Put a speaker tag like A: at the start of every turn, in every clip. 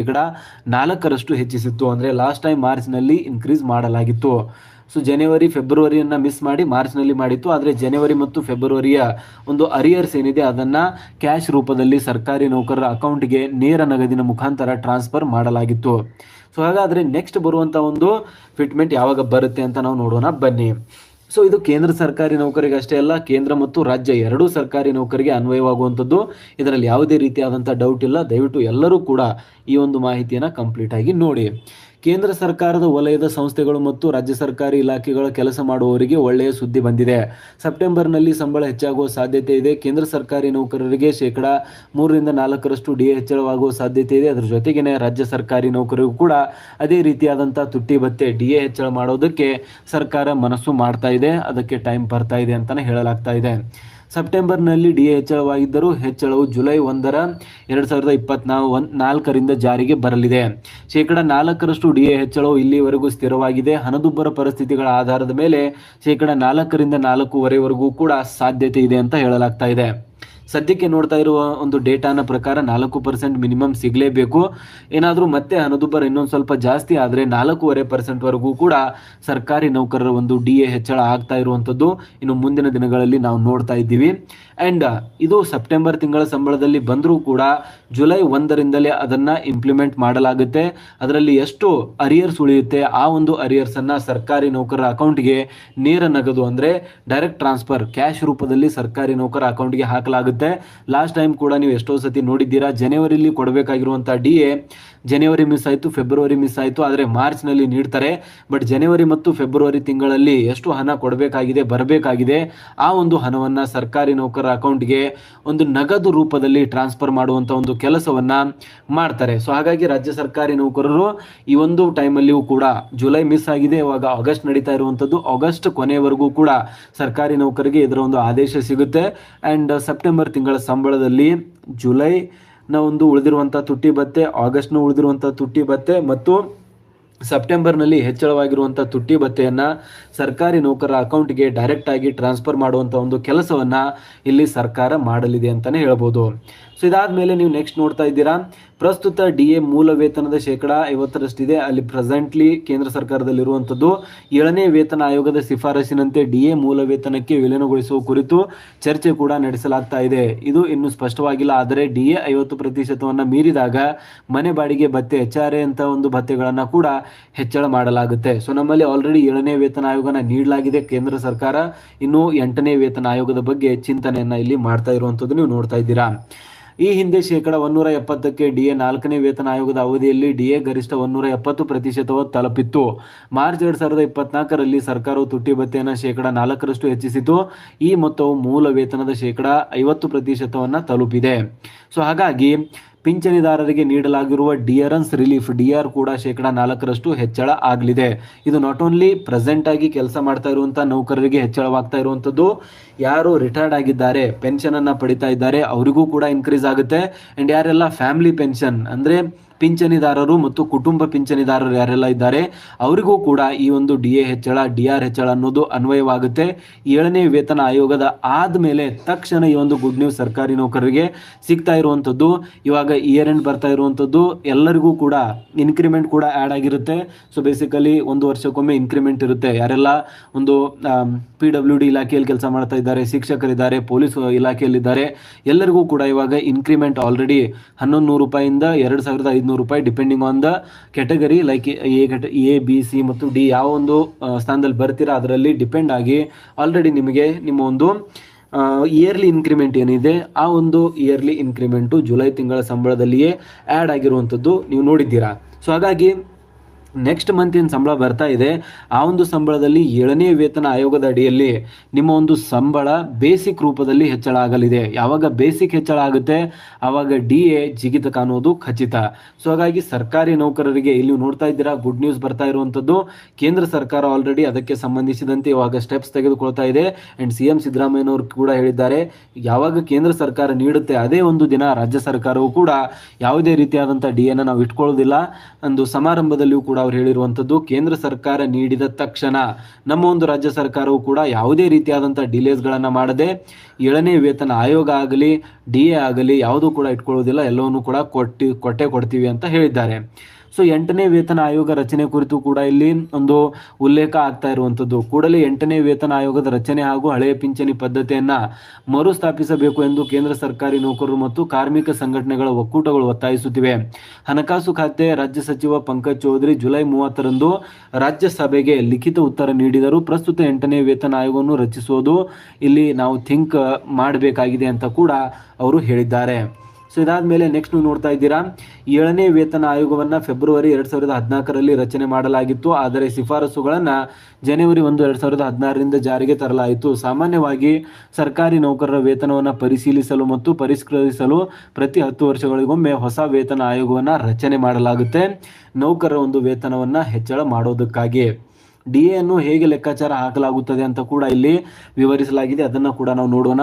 A: ಶೇಕಡ 4% ಹೆಚ್ಚಿಸಿತ್ತು. ಅಂದರೆ last time ಮಾರ್ಚ್ನಲ್ಲಿ ಇನ್ಕ್ರೀಸ್ ಮಾಡಲಾಗಿತ್ತು. ಸೊ ಜನವರಿ ಫೆಬ್ರವರಿಯನ್ನು ಮಿಸ್ ಮಾಡಿ ಮಾರ್ಚ್ನಲ್ಲಿ ಮಾಡಿತ್ತು. ಆದರೆ ಜನವರಿ ಮತ್ತು ಫೆಬ್ರವರಿಯ ಒಂದು ಅರಿಯರ್ಸ್ ಏನಿದೆ ಅದನ್ನು ಕ್ಯಾಶ್ ರೂಪದಲ್ಲಿ ಸರ್ಕಾರಿ ನೌಕರರ ಅಕೌಂಟ್ಗೆ ನೇರ ನಗದಿನ ಮುಖಾಂತರ ಟ್ರಾನ್ಸ್ಫರ್ ಮಾಡಲಾಗಿತ್ತು. ಸೊ ಹಾಗಾದರೆ ನೆಕ್ಸ್ಟ್ ಬರುವಂಥ ಒಂದು ಫಿಟ್ಮೆಂಟ್ ಯಾವಾಗ ಬರುತ್ತೆ ಅಂತ ನಾವು ನೋಡೋಣ ಬನ್ನಿ. ಸೊ ಇದು ಕೇಂದ್ರ ಸರ್ಕಾರಿ ನೌಕರಿಗೆ ಅಷ್ಟೇ ಅಲ್ಲ, ಕೇಂದ್ರ ಮತ್ತು ರಾಜ್ಯ ಎರಡೂ ಸರ್ಕಾರಿ ನೌಕರಿಗೆ ಅನ್ವಯವಾಗುವಂಥದ್ದು. ಇದರಲ್ಲಿ ಯಾವುದೇ ರೀತಿಯಾದಂಥ ಡೌಟ್ ಇಲ್ಲ. ದಯವಿಟ್ಟು ಎಲ್ಲರೂ ಕೂಡ ಈ ಒಂದು ಮಾಹಿತಿಯನ್ನು ಕಂಪ್ಲೀಟ್ ಆಗಿ ನೋಡಿ. ಕೇಂದ್ರ ಸರ್ಕಾರದ ವಲಯದ ಸಂಸ್ಥೆಗಳು ಮತ್ತು ರಾಜ್ಯ ಸರ್ಕಾರಿ ಇಲಾಖೆಗಳ ಕೆಲಸ ಮಾಡುವವರಿಗೆ ಒಳ್ಳೆಯ ಸುದ್ದಿ ಬಂದಿದೆ. ಸೆಪ್ಟೆಂಬರ್ನಲ್ಲಿ ಸಂಬಳ ಹೆಚ್ಚಾಗುವ ಸಾಧ್ಯತೆ ಇದೆ. ಕೇಂದ್ರ ಸರ್ಕಾರಿ ನೌಕರರಿಗೆ ಶೇಕಡ 3-4% DA ಹೆಚ್ಚಳವಾಗುವ ಸಾಧ್ಯತೆ ಇದೆ. ಅದರ ಜೊತೆಗೇನೆ ರಾಜ್ಯ ಸರ್ಕಾರಿ ನೌಕರಿಗೂ ಕೂಡ ಅದೇ ರೀತಿಯಾದಂಥ ತುಟ್ಟಿ ಭತ್ಯೆ DA ಹೆಚ್ಚಳ ಮಾಡೋದಕ್ಕೆ ಸರ್ಕಾರ ಮನಸ್ಸು ಮಾಡ್ತಾ ಇದೆ. ಅದಕ್ಕೆ ಟೈಮ್ ಬರ್ತಾ ಇದೆ ಅಂತಲೇ ಹೇಳಲಾಗ್ತಾ ಇದೆ. ಸೆಪ್ಟೆಂಬರ್ನಲ್ಲಿ DA ಹೆಚ್ಚಳವಾಗಿದ್ದರೂ ಹೆಚ್ಚಳವು ಜುಲೈ 1, 2024 ಜಾರಿಗೆ ಬರಲಿದೆ. ಶೇಕಡ 4% DA ಹೆಚ್ಚಳವು ಇಲ್ಲಿವರೆಗೂ ಸ್ಥಿರವಾಗಿದೆ. ಹಣದುಬ್ಬರ ಪರಿಸ್ಥಿತಿಗಳ ಆಧಾರದ ಮೇಲೆ ಶೇಕಡ 4-4.25% ಕೂಡ ಸಾಧ್ಯತೆ ಇದೆ ಅಂತ ಹೇಳಲಾಗ್ತಾ ಇದೆ. ಸದ್ಯಕ್ಕೆ ನೋಡ್ತಾ ಇರುವ ಒಂದು ಡೇಟಾನ ಪ್ರಕಾರ 4% ಮಿನಿಮಮ್ ಸಿಗಲೇಬೇಕು. ಏನಾದರೂ ಮತ್ತೆ ಹಣದುಬ್ಬರ ಇನ್ನೊಂದು ಸ್ವಲ್ಪ ಜಾಸ್ತಿ ಆದರೆ 4.25% ಕೂಡ ಸರ್ಕಾರಿ ನೌಕರರ ಒಂದು DA ಹೆಚ್ಚಳ ಆಗ್ತಾ ಇರುವಂಥದ್ದು ಇನ್ನು ಮುಂದಿನ ದಿನಗಳಲ್ಲಿ ನಾವು ನೋಡ್ತಾ ಇದ್ದೀವಿ. ಆ್ಯಂಡ್ ಇದು ಸೆಪ್ಟೆಂಬರ್ ತಿಂಗಳ ಸಂಬಳದಲ್ಲಿ ಬಂದರೂ ಕೂಡ ಜುಲೈ 1 ಅದನ್ನು ಇಂಪ್ಲಿಮೆಂಟ್ ಮಾಡಲಾಗುತ್ತೆ. ಅದರಲ್ಲಿ ಎಷ್ಟು ಅರಿಯರ್ಸ್ ಉಳಿಯುತ್ತೆ ಆ ಒಂದು ಅರಿಯರ್ಸನ್ನು ಸರ್ಕಾರಿ ನೌಕರರ ಅಕೌಂಟ್ಗೆ ನೇರ ನಗದು ಅಂದರೆ ಡೈರೆಕ್ಟ್ ಟ್ರಾನ್ಸ್ಫರ್ ಕ್ಯಾಶ್ ರೂಪದಲ್ಲಿ ಸರ್ಕಾರಿ ನೌಕರ ಅಕೌಂಟ್ಗೆ ಹಾಕಲಾಗುತ್ತೆ. ಲಾಸ್ಟ್ ಟೈಮ್ ಕೂಡ ನೀವು ಎಷ್ಟೋ ಸತಿ ನೋಡಿದ್ದೀರಾ, ಜನವರಿಲಿ ಕೊಡಬೇಕಾಗಿರುವಂಥ DA ಜನವರಿ ಮಿಸ್ ಆಯಿತು, ಫೆಬ್ರವರಿ ಮಿಸ್ ಆಯಿತು, ಆದರೆ ಮಾರ್ಚ್ನಲ್ಲಿ ನೀಡ್ತಾರೆ. ಬಟ್ ಜನವರಿ ಮತ್ತು ಫೆಬ್ರವರಿ ತಿಂಗಳಲ್ಲಿ ಎಷ್ಟು ಹಣ ಕೊಡಬೇಕಾಗಿದೆ ಬರಬೇಕಾಗಿದೆ ಆ ಒಂದು ಹಣವನ್ನು ಸರ್ಕಾರಿ ನೌಕರರ ಅಕೌಂಟ್ಗೆ ಒಂದು ನಗದು ರೂಪದಲ್ಲಿ ಟ್ರಾನ್ಸ್ಫರ್ ಮಾಡುವಂಥ ಒಂದು ಕೆಲಸವನ್ನು ಮಾಡ್ತಾರೆ. ಸೊ ಹಾಗಾಗಿ ರಾಜ್ಯ ಸರ್ಕಾರಿ ನೌಕರರು ಈ ಒಂದು ಟೈಮಲ್ಲಿಯೂ ಕೂಡ ಜುಲೈ ಮಿಸ್ ಆಗಿದೆ, ಇವಾಗ ಆಗಸ್ಟ್ ನಡೀತಾ ಇರುವಂಥದ್ದು. ಆಗಸ್ಟ್ ಕೊನೆಯವರೆಗೂ ಕೂಡ ಸರ್ಕಾರಿ ನೌಕರಿಗೆ ಇದರ ಒಂದು ಆದೇಶ ಸಿಗುತ್ತೆ. ಆ್ಯಂಡ್ ಸೆಪ್ಟೆಂಬರ್ ತಿಂಗಳ ಸಂಬಳದಲ್ಲಿ ಜುಲೈನ ಒಂದು ಉಳಿದಿರುವಂಥ ತುಟ್ಟಿ ಭತ್ಯೆ, ಆಗಸ್ಟ್ನ ಉಳಿದಿರುವಂಥ ತುಟ್ಟಿ ಭತ್ಯೆ ಮತ್ತು ಸೆಪ್ಟೆಂಬರ್ನಲ್ಲಿ ಹೆಚ್ಚಳವಾಗಿರುವಂಥ ತುಟ್ಟಿ ಭತ್ಯೆಯನ್ನು ಸರ್ಕಾರಿ ನೌಕರರ ಅಕೌಂಟ್ಗೆ ಡೈರೆಕ್ಟಾಗಿ ಟ್ರಾನ್ಸ್ಫರ್ ಮಾಡುವಂಥ ಒಂದು ಕೆಲಸವನ್ನು ಇಲ್ಲಿ ಸರ್ಕಾರ ಮಾಡಲಿದೆ ಅಂತಲೇ ಹೇಳ್ಬೋದು. ಸೊ ಇದಾದ ಮೇಲೆ ನೀವು ನೆಕ್ಸ್ಟ್ ನೋಡ್ತಾ ಇದ್ದೀರಾ, ಪ್ರಸ್ತುತ DA ಮೂಲ ವೇತನದ ಶೇಕಡ 50% ಅಲ್ಲಿ ಪ್ರೆಸೆಂಟ್ಲಿ ಕೇಂದ್ರ ಸರ್ಕಾರದಲ್ಲಿರುವಂಥದ್ದು. 7ನೇ ವೇತನ ಆಯೋಗದ ಶಿಫಾರಸಿನಂತೆ DA ಮೂಲ ವೇತನಕ್ಕೆ ವಿಲೀನಗೊಳಿಸುವ ಕುರಿತು ಚರ್ಚೆ ಕೂಡ ನಡೆಸಲಾಗ್ತಾ ಇದೆ. ಇದು ಇನ್ನೂ ಸ್ಪಷ್ಟವಾಗಿಲ್ಲ. ಆದರೆ DA 50% ಮೀರಿದಾಗ ಮನೆ ಬಾಡಿಗೆ ಭತ್ಯೆ HRA ಅಂತ ಒಂದು ಭತ್ಯೆಗಳನ್ನು ಕೂಡ ಹೆಚ್ಚಳ ಮಾಡಲಾಗುತ್ತೆ. ಸೊ ನಮ್ಮಲ್ಲಿ ಆಲ್ರೆಡಿ 7ನೇ ವೇತನ ಆಯೋಗನ ನೀಡಲಾಗಿದೆ ಕೇಂದ್ರ ಸರ್ಕಾರ. ಇನ್ನು 8ನೇ ವೇತನ ಆಯೋಗದ ಬಗ್ಗೆ ಚಿಂತನೆಯನ್ನು ಇಲ್ಲಿ ಮಾಡ್ತಾ ಇರುವಂಥದ್ದು ನೀವು ನೋಡ್ತಾ ಇದ್ದೀರಾ. ಈ ಹಿಂದೆ ಶೇಕಡ 170ಕ್ಕೆ DA 4ನೇ ವೇತನ ಆಯೋಗದ ಅವಧಿಯಲ್ಲಿ DA ಗರಿಷ್ಠ 170% ತಲುಪಿತ್ತು. ಮಾರ್ಚ್ 2024ರಲ್ಲಿ ಸರ್ಕಾರವು ತುಟ್ಟಿ ಭತ್ಯೆಯನ್ನು ಶೇಕಡ 4% ಹೆಚ್ಚಿಸಿತು. ಈ ಮೊತ್ತವು ಮೂಲ ವೇತನದ ಶೇಕಡ 50% ತಲುಪಿದೆ. ಸೊ ಹಾಗಾಗಿ ಪಿಂಚಣಿದಾರರಿಗೆ ನೀಡಲಾಗಿರುವ ಡಿಯರೆನ್ಸ್ ರಿಲೀಫ್ DR ಕೂಡ ಶೇಕಡ 4% ಹೆಚ್ಚಳ ಆಗಲಿದೆ. ಇದು ನಾಟ್ ಓನ್ಲಿ ಪ್ರೆಸೆಂಟ್ ಆಗಿ ಕೆಲಸ ಮಾಡ್ತಾ ಇರುವಂಥ ನೌಕರರಿಗೆ ಹೆಚ್ಚಳವಾಗ್ತಾ ಇರುವಂಥದ್ದು, ಯಾರು ರಿಟೈರ್ಡ್ ಆಗಿದ್ದಾರೆ ಪೆನ್ಷನನ್ನು ಪಡಿತಾ ಇದ್ದಾರೆ ಅವರಿಗೂ ಕೂಡ ಇನ್ಕ್ರೀಸ್ ಆಗುತ್ತೆ. ಆ್ಯಂಡ್ ಯಾರೆಲ್ಲ ಫ್ಯಾಮಿಲಿ ಪೆನ್ಷನ್ ಅಂದರೆ ಪಿಂಚಣಿದಾರರು ಮತ್ತು ಕುಟುಂಬ ಪಿಂಚಣಿದಾರರು ಯಾರೆಲ್ಲ ಇದ್ದಾರೆ ಅವರಿಗೂ ಕೂಡ ಈ ಒಂದು DA ಹೆಚ್ಚಳ DR ಹೆಚ್ಚಳ ಅನ್ನೋದು ಅನ್ವಯವಾಗುತ್ತೆ. 7ನೇ ವೇತನ ಆಯೋಗದ ಆದಮೇಲೆ ತಕ್ಷಣ ಈ ಒಂದು ಗುಡ್ ನ್ಯೂಸ್ ಸರ್ಕಾರಿ ನೌಕರರಿಗೆ ಸಿಗ್ತಾ ಇರುವಂಥದ್ದು. ಇವಾಗ ಇಯರ್ ಎಂಡ್ ಬರ್ತಾ ಇರುವಂಥದ್ದು, ಎಲ್ಲರಿಗೂ ಕೂಡ ಇನ್ಕ್ರಿಮೆಂಟ್ ಕೂಡ ಆ್ಯಡ್ ಆಗಿರುತ್ತೆ. ಸೊ ಬೇಸಿಕಲಿ ಒಂದು ವರ್ಷಕ್ಕೊಮ್ಮೆ ಇನ್ಕ್ರಿಮೆಂಟ್ ಇರುತ್ತೆ. ಯಾರೆಲ್ಲ ಒಂದು PWD ಇಲಾಖೆಯಲ್ಲಿ ಕೆಲಸ ಮಾಡ್ತಾ ಇದ್ದಾರೆ, ಶಿಕ್ಷಕರಿದ್ದಾರೆ, ಪೊಲೀಸ್ ಇಲಾಖೆಯಲ್ಲಿದ್ದಾರೆ, ಎಲ್ಲರಿಗೂ ಕೂಡ ಇವಾಗ ಇನ್ಕ್ರಿಮೆಂಟ್ ಆಲ್ರೆಡಿ 1100 ರೂಪಾಯಿಂದ 2500 ರೂಪಾಯಿ depending on the category, like A, B, C ಮತ್ತು D ಯಾವ ಒಂದು ಸ್ಥಾನದಲ್ಲಿ ಬರ್ತೀರಾ ಅದರಲ್ಲಿ ಡಿಪೆಂಡ್ ಆಗಿ ಆಲ್ರೆಡಿ ನಿಮಗೆ ನಿಮ್ಮ ಒಂದು ಇಯರ್ಲಿ ಇನ್ಕ್ರಿಮೆಂಟ್ ಏನಿದೆ ಆ ಒಂದು ಇಯರ್ಲಿ ಇನ್ಕ್ರಿಮೆಂಟು ಜುಲೈ ತಿಂಗಳ ಸಂಬಳದಲ್ಲಿಯೇ ಆ್ಯಡ್ ಆಗಿರುವಂಥದ್ದು ನೀವು ನೋಡಿದ್ದೀರಾ. ಸೊ ಹಾಗಾಗಿ ನೆಕ್ಸ್ಟ್ ಮಂತ್ ಏನು ಸಂಬಳ ಬರ್ತಾ ಇದೆ ಆ ಒಂದು ಸಂಬಳದಲ್ಲಿ 7ನೇ ವೇತನ ಆಯೋಗದ ಅಡಿಯಲ್ಲಿ ನಿಮ್ಮ ಒಂದು ಸಂಬಳ ಬೇಸಿಕ್ ರೂಪದಲ್ಲಿ ಹೆಚ್ಚಳ ಆಗಲಿದೆ. ಯಾವಾಗ ಬೇಸಿಕ್ ಹೆಚ್ಚಳ ಆಗುತ್ತೆ ಆವಾಗ DA ಜಿಗಿತ ಕಾಣುವುದು ಖಚಿತ. ಸೊ ಹಾಗಾಗಿ ಸರ್ಕಾರಿ ನೌಕರರಿಗೆ ಇಲ್ಲಿ ನೋಡ್ತಾ ಇದ್ದೀರಾ ಗುಡ್ ನ್ಯೂಸ್ ಬರ್ತಾ ಇರುವಂಥದ್ದು. ಕೇಂದ್ರ ಸರ್ಕಾರ ಆಲ್ರೆಡಿ ಅದಕ್ಕೆ ಸಂಬಂಧಿಸಿದಂತೆ ಇವಾಗ ಸ್ಟೆಪ್ಸ್ ತೆಗೆದುಕೊಳ್ತಾ ಇದೆ. ಆ್ಯಂಡ್ CM ಸಿದ್ದರಾಮಯ್ಯನವರು ಕೂಡ ಹೇಳಿದ್ದಾರೆ, ಯಾವಾಗ ಕೇಂದ್ರ ಸರ್ಕಾರ ನೀಡುತ್ತೆ ಅದೇ ಒಂದು ದಿನ ರಾಜ್ಯ ಸರ್ಕಾರವು ಕೂಡ ಯಾವುದೇ ರೀತಿಯಾದಂಥ DAನ ನಾವು ಇಟ್ಕೊಳ್ಳೋದಿಲ್ಲ. ಒಂದು ಸಮಾರಂಭದಲ್ಲಿಯೂ ಕೂಡ ಅವ್ರು ಹೇಳಿರುವಂಥದ್ದು. ಕೇಂದ್ರ ಸರ್ಕಾರ ನೀಡಿದ ತಕ್ಷಣ ನಮ್ಮ ಒಂದು ರಾಜ್ಯ ಸರ್ಕಾರವು ಕೂಡ ಯಾವುದೇ ರೀತಿಯಾದಂಥ ಡಿಲೇಸ್ಗಳನ್ನು ಮಾಡದೆ 7ನೇ ವೇತನ ಆಯೋಗ ಆಗಲಿ DA ಆಗಲಿ ಯಾವುದೂ ಕೂಡ ಇಟ್ಕೊಳ್ಳೋದಿಲ್ಲ, ಎಲ್ಲವನ್ನೂ ಕೂಡ ಕೊಡ್ತೀವಿ ಅಂತ ಹೇಳಿದ್ದಾರೆ. ಸೊ 8ನೇ ವೇತನ ಆಯೋಗ ರಚನೆ ಕುರಿತು ಕೂಡ ಇಲ್ಲಿ ಒಂದು ಉಲ್ಲೇಖ ಆಗ್ತಾ ಇರುವಂಥದ್ದು. ಕೂಡಲೇ 8ನೇ ವೇತನ ಆಯೋಗದ ರಚನೆ ಹಾಗೂ ಹಳೆಯ ಪಿಂಚಣಿ ಪದ್ಧತಿಯನ್ನ ಮರುಸ್ಥಾಪಿಸಬೇಕು ಎಂದು ಕೇಂದ್ರ ಸರ್ಕಾರಿ ನೌಕರರು ಮತ್ತು ಕಾರ್ಮಿಕ ಸಂಘಟನೆಗಳ ಒಕ್ಕೂಟಗಳು ಒತ್ತಾಯಿಸುತ್ತಿವೆ. ಹಣಕಾಸು ಖಾತೆ ರಾಜ್ಯ ಸಚಿವ ಪಂಕಜ್ ಚೌಧರಿ ಜುಲೈ 30ರಂದು ರಾಜ್ಯಸಭೆಗೆ ಲಿಖಿತ ಉತ್ತರ ನೀಡಿದರು. ಪ್ರಸ್ತುತ 8ನೇ ವೇತನ ಆಯೋಗವನ್ನು ರಚಿಸುವುದು ಇಲ್ಲಿ ನಾವು ಥಿಂಕ್ ಮಾಡಬೇಕಾಗಿದೆ ಅಂತ ಕೂಡ ಅವರು ಹೇಳಿದ್ದಾರೆ. ಸೊ ಇದಾದ್ಮೇಲೆ ನೆಕ್ಸ್ಟ್ ನೀವು ನೋಡ್ತಾ ಇದ್ದೀರಾ, 7ನೇ ವೇತನ ಆಯೋಗವನ್ನು ಫೆಬ್ರವರಿ 2014ರಲ್ಲಿ ರಚನೆ ಮಾಡಲಾಗಿತ್ತು. ಆದರೆ ಶಿಫಾರಸುಗಳನ್ನು ಜನವರಿ 1, 2016ರಿಂದ ಜಾರಿಗೆ ತರಲಾಯಿತು. ಸಾಮಾನ್ಯವಾಗಿ ಸರ್ಕಾರಿ ನೌಕರರ ವೇತನವನ್ನು ಪರಿಶೀಲಿಸಲು ಮತ್ತು ಪರಿಷ್ಕರಿಸಲು ಪ್ರತಿ 10 ವರ್ಷಗಳಿಗೊಮ್ಮೆ ಹೊಸ ವೇತನ ಆಯೋಗವನ್ನು ರಚನೆ ಮಾಡಲಾಗುತ್ತೆ, ನೌಕರರ ಒಂದು ವೇತನವನ್ನು ಹೆಚ್ಚಳ ಮಾಡೋದಕ್ಕಾಗಿ. DA ಅನ್ನು ಹೇಗೆ ಲೆಕ್ಕಾಚಾರ ಹಾಕಲಾಗುತ್ತದೆ ಅಂತ ಕೂಡ ಇಲ್ಲಿ ವಿವರಿಸಲಾಗಿದೆ, ಅದನ್ನು ಕೂಡ ನಾವು ನೋಡೋಣ.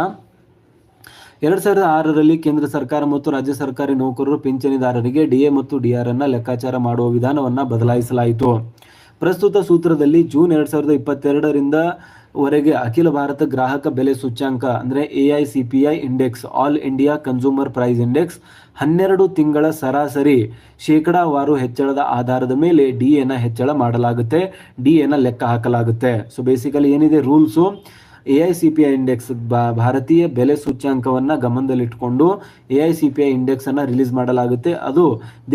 A: 2006ರಲ್ಲಿ ಕೇಂದ್ರ ಸರ್ಕಾರ ಮತ್ತು ರಾಜ್ಯ ಸರ್ಕಾರಿ ನೌಕರರು ಪಿಂಚಣಿದಾರರಿಗೆ DA ಮತ್ತು DR ಅನ್ನ ಲೆಕ್ಕಾಚಾರ ಮಾಡುವ ವಿಧಾನವನ್ನು ಬದಲಾಯಿಸಲಾಯಿತು. ಪ್ರಸ್ತುತ ಸೂತ್ರದಲ್ಲಿ ಜೂನ್ 2022ರಿಂದ ವರೆಗೆ ಅಖಿಲ ಭಾರತ ಗ್ರಾಹಕ ಬೆಲೆ ಸೂಚ್ಯಾಂಕ ಅಂದರೆ AICPI index, all India consumer price index 12 ತಿಂಗಳ ಸರಾಸರಿ ಶೇಕಡಾವಾರು ಹೆಚ್ಚಳದ ಆಧಾರದ ಮೇಲೆ DAನ ಹೆಚ್ಚಳ ಮಾಡಲಾಗುತ್ತೆ, DAನ ಲೆಕ್ಕ ಹಾಕಲಾಗುತ್ತೆ. ಸೊ ಬೇಸಿಕಲಿ ಏನಿದೆ ರೂಲ್ಸು, AICPI ಇಂಡೆಕ್ಸ್ ಭಾರತೀಯ ಬೆಲೆ ಸೂಚ್ಯಾಂಕವನ್ನು ಗಮನದಲ್ಲಿಟ್ಟುಕೊಂಡು AICPI ಇಂಡೆಕ್ಸನ್ನು ರಿಲೀಸ್ ಮಾಡಲಾಗುತ್ತೆ. ಅದು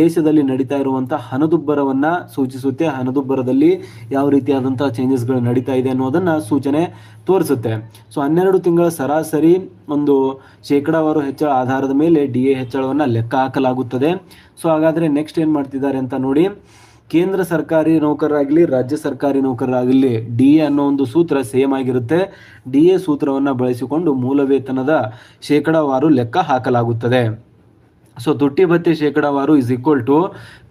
A: ದೇಶದಲ್ಲಿ ನಡೀತಾ ಇರುವಂಥ ಹಣದುಬ್ಬರವನ್ನು ಸೂಚಿಸುತ್ತೆ, ಹಣದುಬ್ಬರದಲ್ಲಿ ಯಾವ ರೀತಿಯಾದಂಥ ಚೇಂಜಸ್ಗಳು ನಡೀತಾ ಇದೆ ಅನ್ನೋದನ್ನು ಸೂಚನೆ ತೋರಿಸುತ್ತೆ. ಸೊ 12 ತಿಂಗಳ ಸರಾಸರಿ ಒಂದು ಶೇಕಡಾವಾರು ಹೆಚ್ಚಳ ಆಧಾರದ ಮೇಲೆ DA ಹೆಚ್ಚಳವನ್ನು ಲೆಕ್ಕ ಹಾಕಲಾಗುತ್ತದೆ. ಸೊ ಹಾಗಾದರೆ ನೆಕ್ಸ್ಟ್ ಏನು ಮಾಡ್ತಿದ್ದಾರೆ ಅಂತ ನೋಡಿ, ಕೇಂದ್ರ ಸರ್ಕಾರಿ ನೌಕರರಾಗಲಿ ರಾಜ್ಯ ಸರ್ಕಾರಿ ನೌಕರರಾಗಲಿ DA ಅನ್ನೋ ಒಂದು ಸೂತ್ರ ಸೇಮ್ ಆಗಿರುತ್ತೆ. DA ಸೂತ್ರವನ್ನು ಬಳಸಿಕೊಂಡು ಮೂಲ ವೇತನದ ಶೇಕಡಾವಾರು ಲೆಕ್ಕ ಹಾಕಲಾಗುತ್ತದೆ. ಸೊ ತುಟ್ಟಿ ಭತ್ಯೆ ಶೇಕಡಾವಾರು ಇಸ್ ಈಕ್ವಲ್ ಟು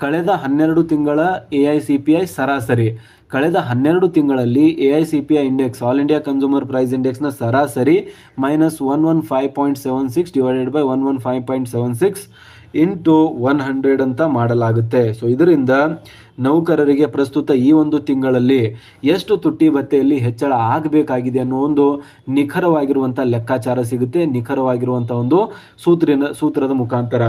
A: ಕಳೆದ 12 ತಿಂಗಳ AICPI ಸರಾಸರಿ. ಕಳೆದ 12 ತಿಂಗಳಲ್ಲಿ AICPI index, all India consumer price ಇಂಡೆಕ್ಸ್ನ ಸರಾಸರಿ ಮೈನಸ್ 115.76 ಡಿವೈಡೆಡ್ ಬೈ 115.76 ಇಂಟು 100 ಅಂತ ಮಾಡಲಾಗುತ್ತೆ. ಸೊ ಇದರಿಂದ ನೌಕರರಿಗೆ ಪ್ರಸ್ತುತ ಈ ಒಂದು ತಿಂಗಳಲ್ಲಿ ಎಷ್ಟು ತುಟ್ಟಿ ಭತ್ಯೆಯಲ್ಲಿ ಹೆಚ್ಚಳ ಆಗಬೇಕಾಗಿದೆ ಅನ್ನೋ ಒಂದು ನಿಖರವಾಗಿರುವಂಥ ಲೆಕ್ಕಾಚಾರ ಸಿಗುತ್ತೆ, ನಿಖರವಾಗಿರುವಂಥ ಒಂದು ಸೂತ್ರದ ಮುಖಾಂತರ.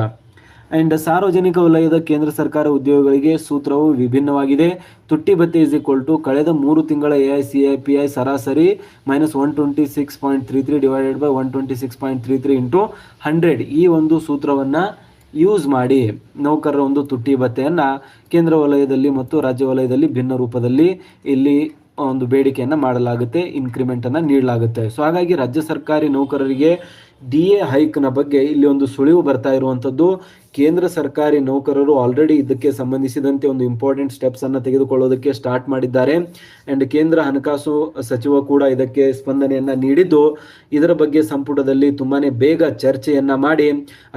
A: ಆ್ಯಂಡ್ ಸಾರ್ವಜನಿಕ ವಲಯದ ಕೇಂದ್ರ ಸರ್ಕಾರ ಉದ್ಯೋಗಿಗಳಿಗೆ ಸೂತ್ರವು ವಿಭಿನ್ನವಾಗಿದೆ. ತುಟ್ಟಿ ಭತ್ಯೆ ಇಸ್ ಈಕ್ವಲ್ ಟು ಕಳೆದ 3 ತಿಂಗಳ AICPI ಸರಾಸರಿ ಮೈನಸ್ 126.33 ಡಿವೈಡೆಡ್ ಬೈ 126.33 ಇಂಟು 100 ಈ ಒಂದು ಸೂತ್ರವನ್ನು ಯೂಸ್ ಮಾಡಿ ನೌಕರರ ಒಂದು ತುಟ್ಟಿ ಭತ್ಯೆಯನ್ನು ಕೇಂದ್ರ ವಲಯದಲ್ಲಿ ಮತ್ತು ರಾಜ್ಯ ವಲಯದಲ್ಲಿ ಭಿನ್ನ ರೂಪದಲ್ಲಿ ಇಲ್ಲಿ ಒಂದು ಬೇಡಿಕೆಯನ್ನು ಮಾಡಲಾಗುತ್ತೆ, ಇನ್ಕ್ರಿಮೆಂಟನ್ನು ನೀಡಲಾಗುತ್ತೆ. ಸೊ ಹಾಗಾಗಿ ರಾಜ್ಯ ಸರ್ಕಾರಿ ನೌಕರರಿಗೆ DA ಹೈಕ್ನ ಬಗ್ಗೆ ಇಲ್ಲಿ ಒಂದು ಸುಳಿವು ಬರ್ತಾ ಇರುವಂಥದ್ದು. ಕೇಂದ್ರ ಸರ್ಕಾರಿ ನೌಕರರು ಆಲ್ರೆಡಿ ಇದಕ್ಕೆ ಸಂಬಂಧಿಸಿದಂತೆ ಒಂದು ಇಂಪಾರ್ಟೆಂಟ್ ಸ್ಟೆಪ್ಸನ್ನು ತೆಗೆದುಕೊಳ್ಳೋದಕ್ಕೆ ಸ್ಟಾರ್ಟ್ ಮಾಡಿದ್ದಾರೆ. ಆ್ಯಂಡ್ ಕೇಂದ್ರ ಹಣಕಾಸು ಸಚಿವ ಕೂಡ ಇದಕ್ಕೆ ಸ್ಪಂದನೆಯನ್ನು ನೀಡಿದ್ದು, ಇದರ ಬಗ್ಗೆ ಸಂಪುಟದಲ್ಲಿ ತುಂಬಾ ಬೇಗ ಚರ್ಚೆಯನ್ನು ಮಾಡಿ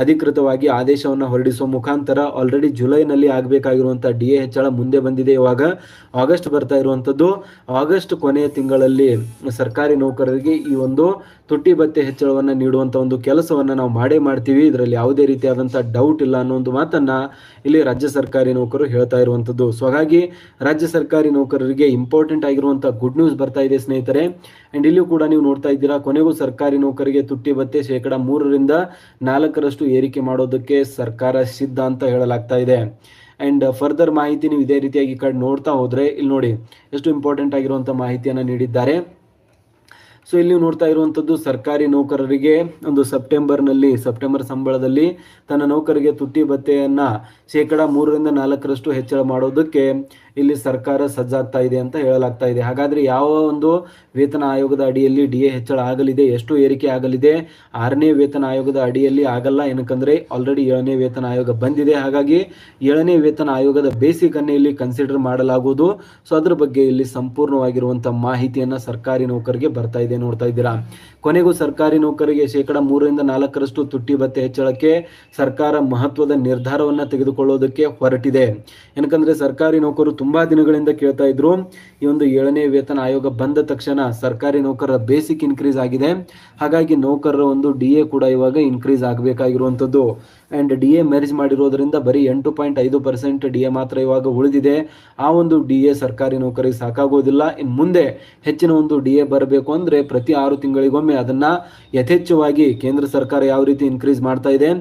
A: ಅಧಿಕೃತವಾಗಿ ಆದೇಶವನ್ನು ಹೊರಡಿಸುವ ಮುಖಾಂತರ ಆಲ್ರೆಡಿ ಜುಲೈನಲ್ಲಿ ಆಗಬೇಕಾಗಿರುವಂಥ DA ಹೆಚ್ಚಳ ಮುಂದೆ ಬಂದಿದೆ. ಇವಾಗ ಆಗಸ್ಟ್ ಬರ್ತಾ ಇರುವಂಥದ್ದು, ಆಗಸ್ಟ್ ಕೊನೆಯ ತಿಂಗಳಲ್ಲಿ ಸರ್ಕಾರಿ ನೌಕರರಿಗೆ ಈ ಒಂದು ತುಟ್ಟಿ ಭತ್ಯೆ ಹೆಚ್ಚಳವನ್ನು ನೀಡುವಂಥ ಒಂದು ಕೆಲಸವನ್ನು ನಾವು ಮಾಡೇ ಮಾಡ್ತೀವಿ, ಇದರಲ್ಲಿ ಯಾವುದೇ ರೀತಿಯಾದಂಥ ಡೌಟ್ ಇಲ್ಲ ಅನ್ನೋ ಒಂದು ಮಾತನ್ನು ಇಲ್ಲಿ ರಾಜ್ಯ ಸರ್ಕಾರಿ ನೌಕರರು ಹೇಳ್ತಾ ಇರುವಂಥದ್ದು. ಸೊ ಹಾಗಾಗಿ ರಾಜ್ಯ ಸರ್ಕಾರಿ ನೌಕರರಿಗೆ ಇಂಪಾರ್ಟೆಂಟ್ ಆಗಿರುವಂಥ ಗುಡ್ ನ್ಯೂಸ್ ಬರ್ತಾ ಇದೆ ಸ್ನೇಹಿತರೆ. ಆ್ಯಂಡ್ ಇಲ್ಲಿಯೂ ಕೂಡ ನೀವು ನೋಡ್ತಾ ಇದ್ದೀರಾ, ಕೊನೆಗೂ ಸರ್ಕಾರಿ ನೌಕರಿಗೆ ತುಟ್ಟಿ ಭತ್ಯೆ 3ರಿಂದ 4% ಏರಿಕೆ ಮಾಡೋದಕ್ಕೆ ಸರ್ಕಾರ ಸಿದ್ಧ ಅಂತ ಹೇಳಲಾಗ್ತಾ ಇದೆ. ಆ್ಯಂಡ್ ಫರ್ದರ್ ಮಾಹಿತಿ ನೀವು ಇದೇ ರೀತಿಯಾಗಿ ಈ ಕಡೆ ನೋಡ್ತಾ ಹೋದರೆ ಇಲ್ಲಿ ನೋಡಿ ಎಷ್ಟು ಇಂಪಾರ್ಟೆಂಟ್ ಆಗಿರುವಂಥ ಮಾಹಿತಿಯನ್ನು ನೀಡಿದ್ದಾರೆ. ಸೊ ಇಲ್ಲಿ ನೋಡ್ತಾ ಇರುವಂಥದ್ದು ಸರ್ಕಾರಿ ನೌಕರರಿಗೆ ಒಂದು ಸೆಪ್ಟೆಂಬರ್ ಸಂಬಳದಲ್ಲಿ ತನ್ನ ನೌಕರಿಗೆ ತುಟ್ಟಿ ಭತ್ಯೆಯನ್ನು 3ರಿಂದ 4% ಹೆಚ್ಚಳ ಮಾಡೋದಕ್ಕೆ ಇಲ್ಲಿ ಸರ್ಕಾರ ಸಜ್ಜಾಗ್ತಾ ಇದೆ ಅಂತ ಹೇಳಲಾಗ್ತಾ ಇದೆ. ಹಾಗಾದರೆ ಯಾವ ಒಂದು ವೇತನ ಆಯೋಗದ ಅಡಿಯಲ್ಲಿ DA ಹೆಚ್ಚಳ ಆಗಲಿದೆ, ಎಷ್ಟು ಏರಿಕೆ ಆಗಲಿದೆ? 6ನೇ ವೇತನ ಆಯೋಗದ ಅಡಿಯಲ್ಲಿ ಆಗಲ್ಲ, ಏನಕ್ಕಂದರೆ ಆಲ್ರೆಡಿ 7ನೇ ವೇತನ ಆಯೋಗ ಬಂದಿದೆ. ಹಾಗಾಗಿ 7ನೇ ವೇತನ ಆಯೋಗದ ಬೇಸಿಕ್ ಅನ್ನು ಇಲ್ಲಿ ಕನ್ಸಿಡರ್ ಮಾಡಲಾಗುವುದು. ಸೊ ಅದ್ರ ಬಗ್ಗೆ ಇಲ್ಲಿ ಸಂಪೂರ್ಣವಾಗಿರುವಂಥ ಮಾಹಿತಿಯನ್ನು ಸರ್ಕಾರಿ ನೌಕರಿಗೆ ಬರ್ತಾ ಇದೆ, ನೋಡ್ತಾ ಇದ್ದೀರಾ. ಕೊನೆಗೂ ಸರ್ಕಾರಿ ನೌಕರಿಗೆ 3ರಿಂದ 4% ತುಟ್ಟಿ ಭತ್ಯೆ ಹೆಚ್ಚಳಕ್ಕೆ ಸರ್ಕಾರ ಮಹತ್ವದ ನಿರ್ಧಾರವನ್ನು ತೆಗೆದುಕೊಳ್ಳೋದಕ್ಕೆ ಹೊರಟಿದೆ. ಏನಕ್ಕಂದರೆ ಸರ್ಕಾರಿ ನೌಕರು ತುಂಬಾ ದಿನಗಳಿಂದ ಕೇಳ್ತಾ ಇದ್ರು. ಈ ಒಂದು 7ನೇ ವೇತನ ಆಯೋಗ ಬಂದ ತಕ್ಷಣ ಸರ್ಕಾರಿ ನೌಕರರ ಬೇಸಿಕ್ ಇನ್ಕ್ರೀಸ್ ಆಗಿದೆ, ಹಾಗಾಗಿ ನೌಕರರ ಒಂದು DA ಕೂಡ ಇವಾಗ ಇನ್ಕ್ರೀಸ್ ಆಗಬೇಕಾಗಿರುವಂಥದ್ದು. ಆ್ಯಂಡ್ DA ಮೆರ್ಜ್ ಮಾಡಿರೋದ್ರಿಂದ ಬರೀ 8.5% DA ಮಾತ್ರ ಇವಾಗ ಉಳಿದಿದೆ. ಆ ಒಂದು DA ಸರ್ಕಾರಿ ನೌಕರಿಗೆ ಸಾಕಾಗೋದಿಲ್ಲ. ಇನ್ನು ಮುಂದೆ ಹೆಚ್ಚಿನ ಒಂದು DA ಬರಬೇಕು ಅಂದರೆ ಪ್ರತಿ 6 ತಿಂಗಳಿಗೊಮ್ಮೆ ಅದನ್ನು ಯಥೇಚ್ಛವಾಗಿ ಕೇಂದ್ರ ಸರ್ಕಾರ ಯಾವ ರೀತಿ ಇನ್ಕ್ರೀಸ್ ಮಾಡ್ತಾ ಇದೆ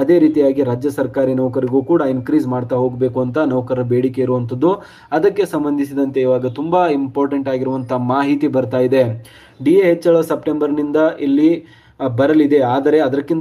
A: ಅದೇ ರೀತಿಯಾಗಿ ರಾಜ್ಯ ಸರ್ಕಾರಿ ನೌಕರಿಗೂ ಕೂಡ ಇನ್ಕ್ರೀಸ್ ಮಾಡ್ತಾ ಹೋಗಬೇಕು ಅಂತ ನೌಕರರ ಬೇಡಿಕೆ ಇರುವಂಥದ್ದು. ಅದಕ್ಕೆ ಸಂಬಂಧಿಸಿದಂತೆ ಇವಾಗ ತುಂಬಾ ಇಂಪಾರ್ಟೆಂಟ್ ಆಗಿರುವಂಥ ಮಾಹಿತಿ ಬರ್ತಾ ಇದೆ. DA ಹೆಚ್ಚಳ ಸೆಪ್ಟೆಂಬರ್ನಿಂದ ಇಲ್ಲಿ ಬರಲಿದೆ, ಆದರೆ ಅದಕ್ಕಿಂತ